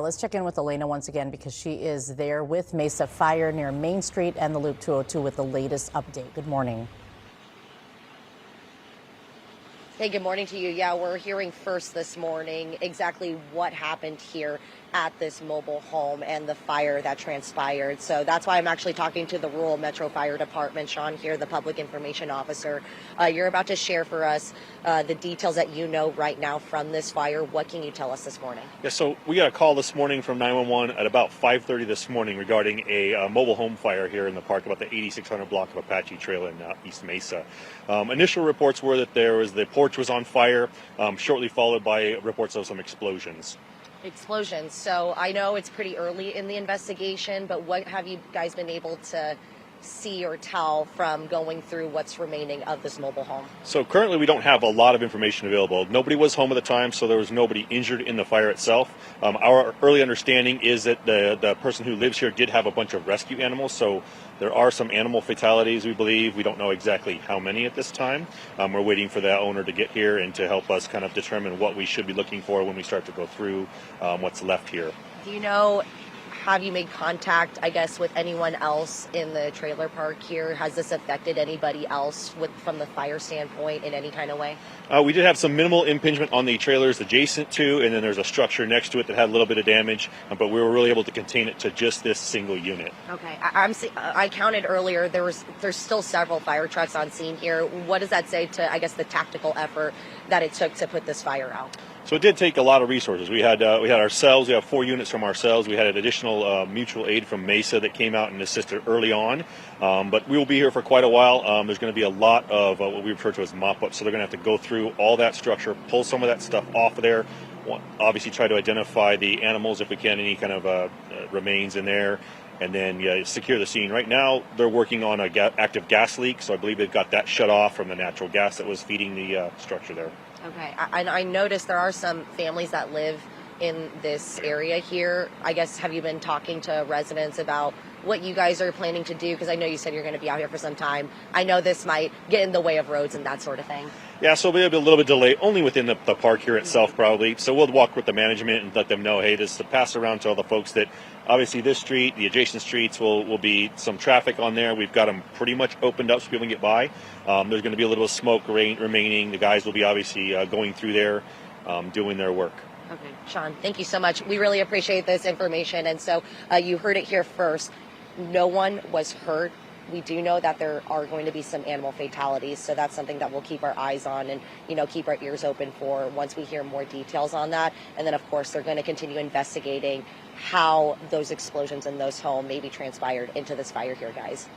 Let's check in with Elena once again because she is there with Mesa Fire near Main Street and the Loop 202 with the latest update. Good morning. Hey, good morning to you. Yeah, we're hearing first this morning exactly what happened here at this mobile home and the fire that transpired. So that's why I'm actually talking to the Rural Metro Fire Department. Sean here, the Public Information Officer. You're about to share for us the details that you know right now from this fire. What can you tell us this morning? Yeah, so we got a call this morning from 911 at about 5:30 this morning regarding a mobile home fire here in the park, about the 8600 block of Apache Trail in East Mesa. Initial reports were that the porch was on fire, shortly followed by reports of some explosions. Explosions. So I know it's pretty early in the investigation, but what have you guys been able to see or tell from going through what's remaining of this mobile home? So currently we don't have a lot of information available. Nobody was home at the time, so there was nobody injured in the fire itself. Our early understanding is that the person who lives here did have a bunch of rescue animals, so there are some animal fatalities, we believe. We don't know exactly how many at this time. We're waiting for the owner to get here and to help us kind of determine what we should be looking for when we start to go through what's left here. Do you know, have you made contact, I guess, with anyone else in the trailer park here? Has this affected anybody else from the fire standpoint in any kind of way? We did have some minimal impingement on the trailers adjacent to, and then there's a structure next to it that had a little bit of damage, but we were really able to contain it to just this single unit. Okay, I counted earlier, there's still several fire trucks on scene here. What does that say to, I guess, the tactical effort that it took to put this fire out? So it did take a lot of resources. We had ourselves. We have 4 units from ourselves. We had an additional mutual aid from Mesa that came out and assisted early on. But we will be here for quite a while. There's going to be a lot of what we refer to as mop-up. So they're going to have to go through all that structure, pull some of that stuff off of there. Obviously, try to identify the animals if we can, any kind of remains in there, and then secure the scene. Right now, they're working on an active gas leak, so I believe they've got that shut off from the natural gas that was feeding the structure there. Okay, I noticed there are some families that live in this area here. I guess, have you been talking to residents about what you guys are planning to do? Because I know you said you're going to be out here for some time. I know this might get in the way of roads and that sort of thing. Yeah, so we'll be a little bit delayed, only within the park here itself probably. So we'll walk with the management and let them know, hey, this is to pass around to all the folks that obviously this street, the adjacent streets will be some traffic on there. We've got them pretty much opened up so people can get by. There's going to be a little smoke remaining. The guys will be obviously going through there, doing their work. Okay, Sean, thank you so much. We really appreciate this information. And so you heard it here first. No one was hurt. We do know that there are going to be some animal fatalities, so that's something that we'll keep our eyes on and, keep our ears open for once we hear more details on that. And then, of course, they're going to continue investigating how those explosions in those homes maybe transpired into this fire here, guys.